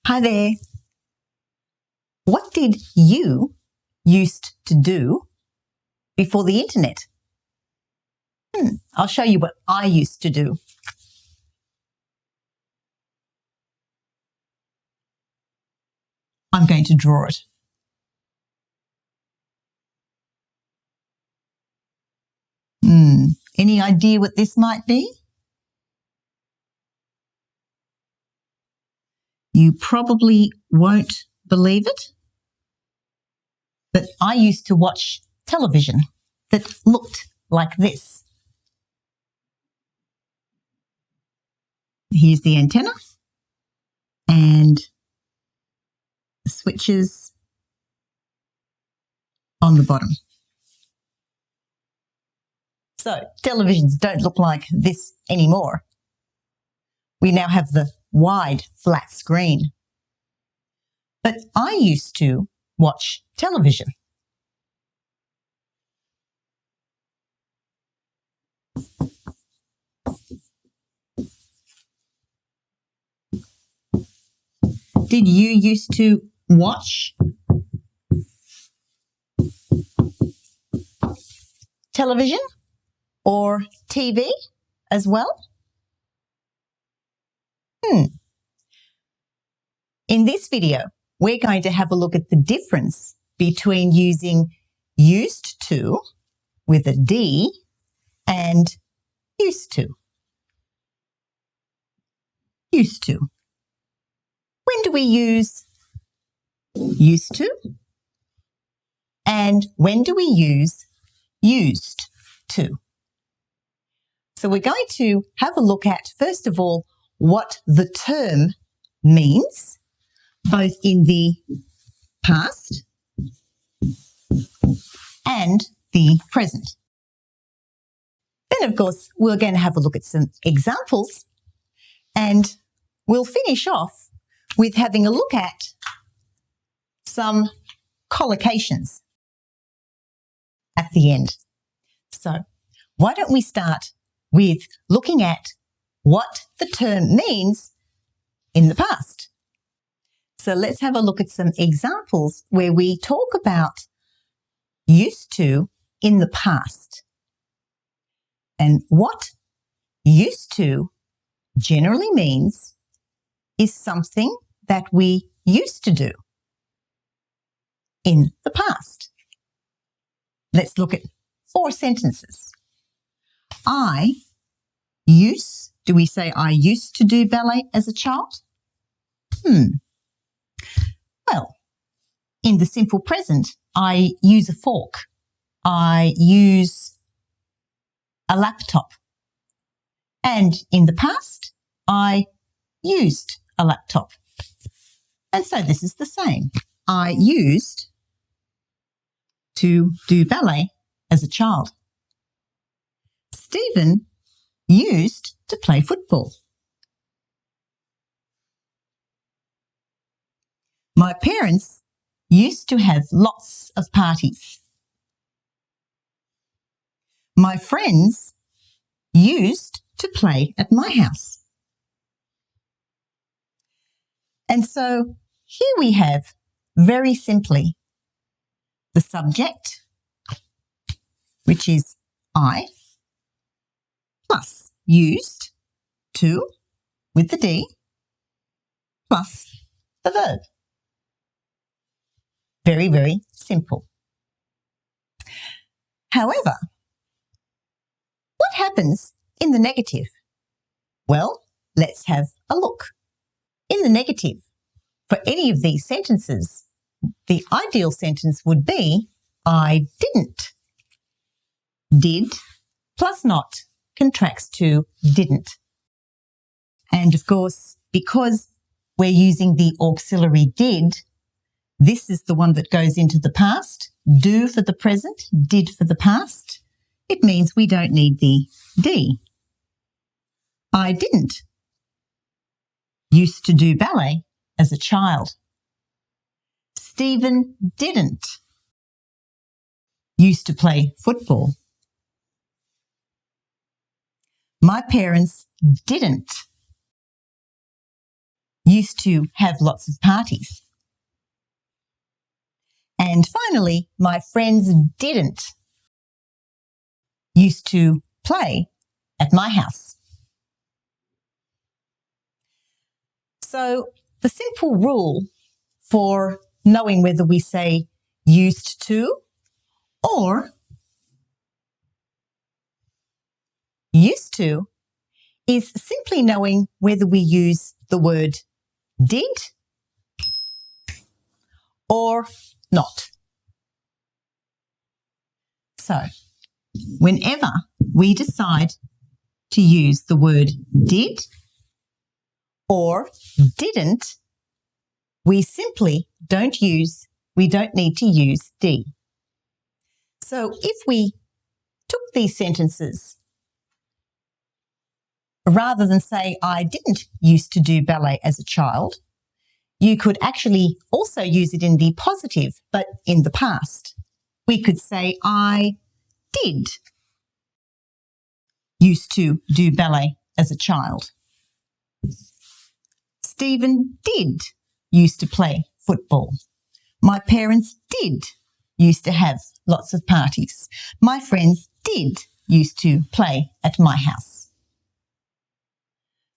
Hi there. What did you used to do before the internet? I'll show you what I used to do. I'm going to draw it. Any idea what this might be? You probably won't believe it, but I used to watch television that looked like this. Here's the antenna and the switches on the bottom. So televisions don't look like this anymore. We now have the wide flat screen. But I used to watch television. Did you used to watch television or TV as well? In this video, we're going to have a look at the difference between using used to with a D and used to. Used to. When do we use used to? And when do we use used to? So we're going to have a look at, first of all, what the term means, both in the past and the present. Then, of course, we're going to have a look at some examples, and we'll finish off with having a look at some collocations at the end. So why don't we start with looking at what the term means in the past. So let's have a look at some examples where we talk about used to in the past. And what used to generally means is something that we used to do in the past. Let's look at 4 sentences. I used, do we say I used to do ballet as a child? Well, in the simple present, I use a fork. I use a laptop. And in the past, I used a laptop. And so this is the same. I used to do ballet as a child. Stephen used to play football. My parents used to have lots of parties. My friends used to play at my house. And so here we have, very simply, the subject, which is I, plus used to with the D, plus the verb. Very, very simple. However, what happens in the negative? Well, let's have a look. In the negative, for any of these sentences, the ideal sentence would be I didn't. Did plus not contracts to didn't. And of course, because we're using the auxiliary did, this is the one that goes into the past. Do for the present, did for the past. It means we don't need the D. I didn't used to do ballet as a child. Stephen didn't used to play football. My parents didn't used to have lots of parties. And finally, my friends didn't used to play at my house. So the simple rule for knowing whether we say used to or used to is simply knowing whether we use the word did or not. So, whenever we decide to use the word did or didn't, we simply don't need to use D. So if we took these sentences, rather than say, I didn't used to do ballet as a child, you could actually also use it in the positive, but in the past. We could say, I did used to do ballet as a child. Stephen did used to play football. My parents did used to have lots of parties. My friends did used to play at my house.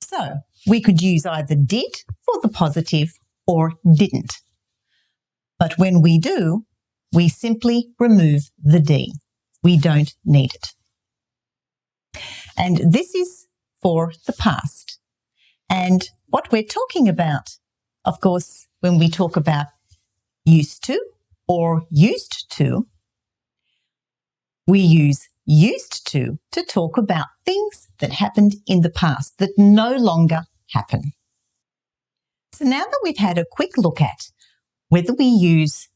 So we could use either did for the positive or didn't. But when we do, we simply remove the D. We don't need it. And this is for the past. And what we're talking about, of course, when we talk about used to or used to, we use used to talk about things that happened in the past that no longer happen. So now that we've had a quick look at whether we use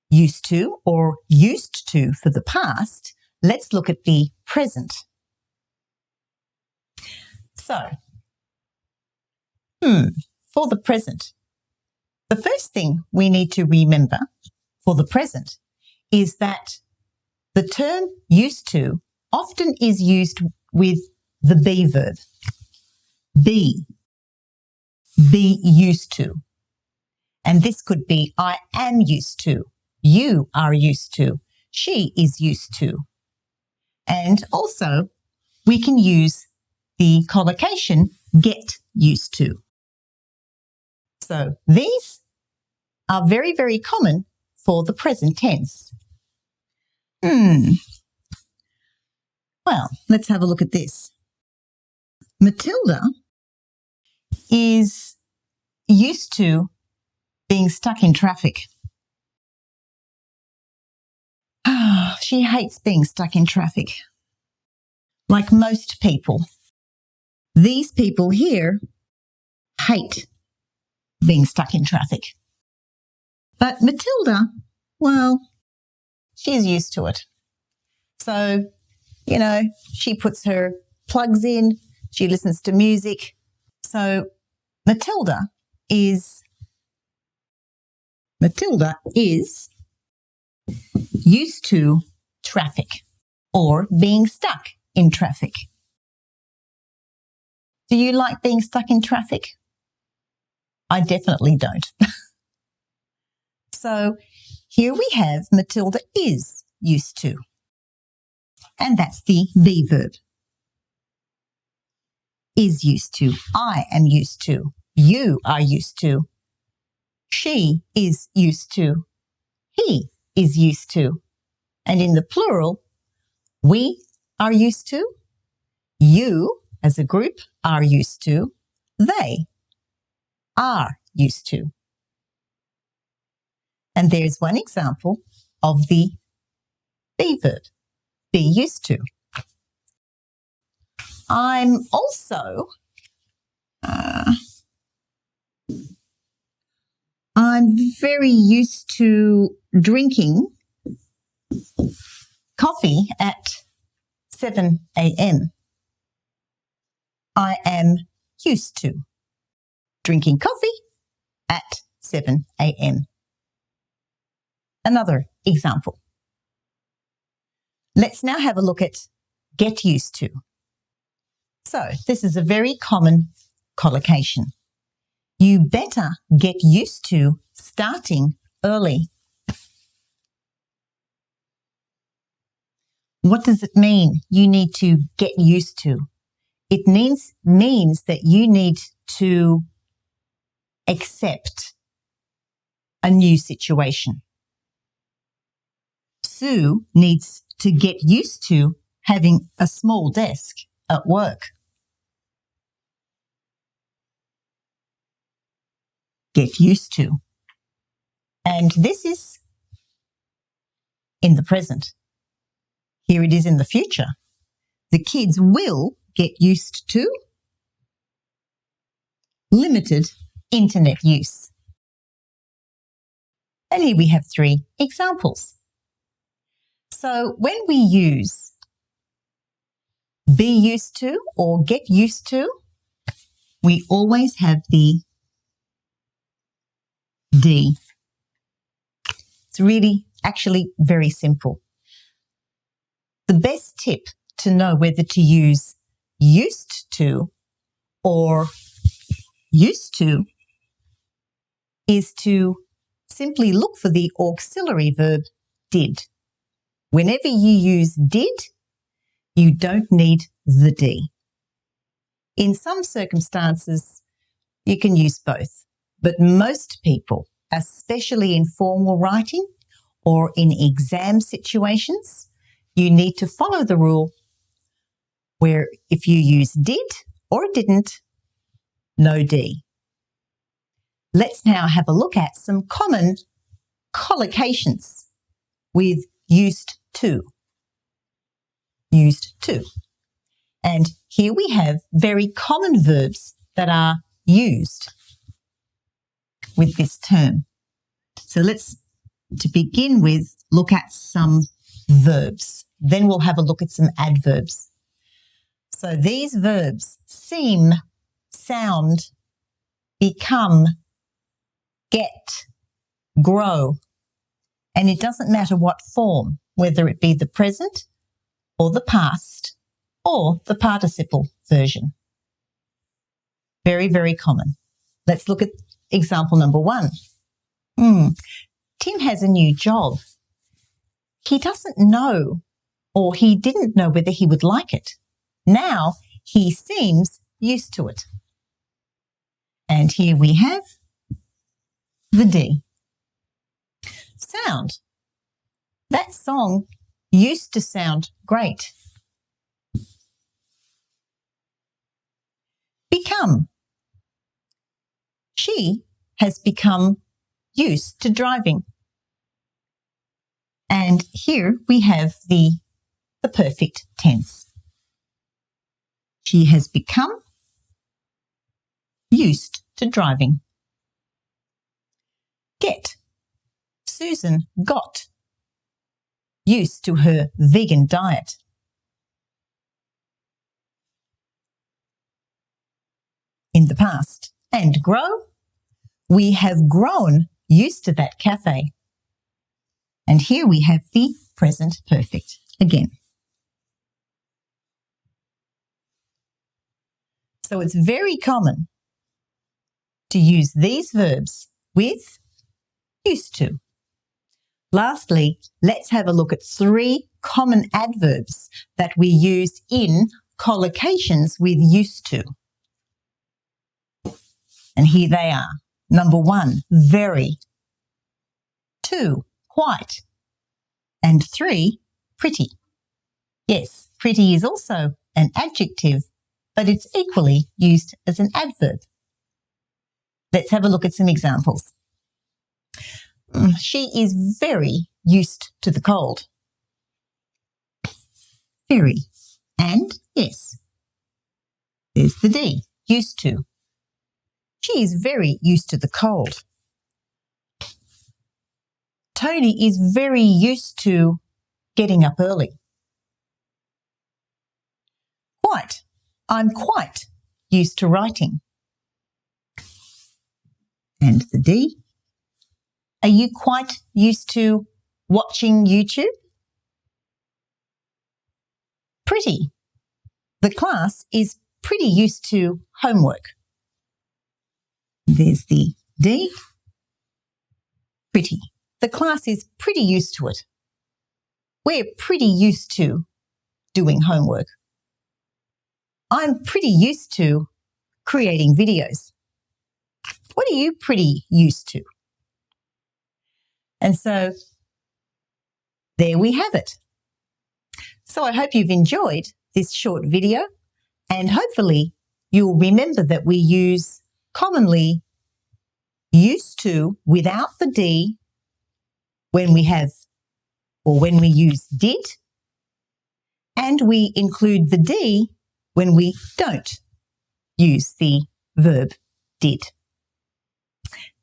used to or used to for the past, let's look at the present. So, for the present, the first thing we need to remember for the present is that the term used to often is used with the be verb. Be used to. And this could be I am used to, you are used to, she is used to. And also we can use the collocation get used to. So these are very, very common for the present tense. Well, let's have a look at this. Matilda is used to being stuck in traffic. She hates being stuck in traffic. Like most people. These people here hate being stuck in traffic. But Matilda, well, she's used to it. So, she puts her plugs in, she listens to music. So Matilda is used to traffic or being stuck in traffic. Do you like being stuck in traffic? I definitely don't. So here we have Matilda is used to. And that's the be verb. Is used to. I am used to. You are used to. She is used to. He is used to. And in the plural, we are used to. You, as a group, are used to. They are used to. And there's one example of the be verb, be used to. I'm also, I'm very used to drinking coffee at 7 a.m. I am used to drinking coffee at 7 a.m. Another example. Let's now have a look at get used to. So this is a very common collocation. You better get used to starting early. What does it mean you need to get used to? It means that you need to accept a new situation. Sue needs to get used to having a small desk at work. Get used to. And this is in the present. Here it is in the future. The kids will get used to limited internet use. And here we have 3 examples. So when we use be used to or get used to, we always have the D. It's really actually very simple. The best tip to know whether to use used to or used to is to simply look for the auxiliary verb did. Whenever you use did, you don't need the D. In some circumstances, you can use both, but most people, especially in formal writing or in exam situations, you need to follow the rule where if you use did or didn't, no D. Let's now have a look at some common collocations with used to. Used to. And here we have very common verbs that are used with this term. So let's, to begin with, look at some verbs. Then we'll have a look at some adverbs. So these verbs seem, sound, become, get, grow. And it doesn't matter what form, whether it be the present or the past or the participle version. Very, very common. Let's look at example number 1. Tim has a new job. He doesn't know, or he didn't know whether he would like it. Now he seems used to it. And here we have the D. Sound. That song used to sound great. Become. She has become used to driving. And here we have the perfect tense. She has become used to driving. Get. Susan got used to her vegan diet. In the past. And grow. We have grown used to that cafe. And here we have the present perfect again. So it's very common to use these verbs with used to. Lastly, let's have a look at 3 common adverbs that we use in collocations with used to. And here they are. Number 1, very. 2, quite. And 3, pretty. Yes, pretty is also an adjective, but it's equally used as an adverb. Let's have a look at some examples. She is very used to the cold. Very. And yes, there's the D, used to. She is very used to the cold. Tony is very used to getting up early. Quite. I'm quite used to writing. And the D. Are you quite used to watching YouTube? Pretty. The class is pretty used to homework. There's the D. Pretty. The class is pretty used to it. We're pretty used to doing homework. I'm pretty used to creating videos. What are you pretty used to? And so there we have it. So I hope you've enjoyed this short video, and hopefully you'll remember that we use commonly used to without the D when we have or when we use did, and we include the D when we don't use the verb did.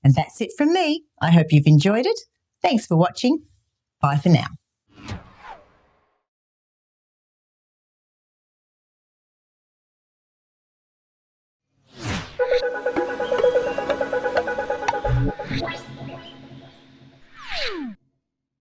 And that's it from me. I hope you've enjoyed it. Thanks for watching. Bye for now.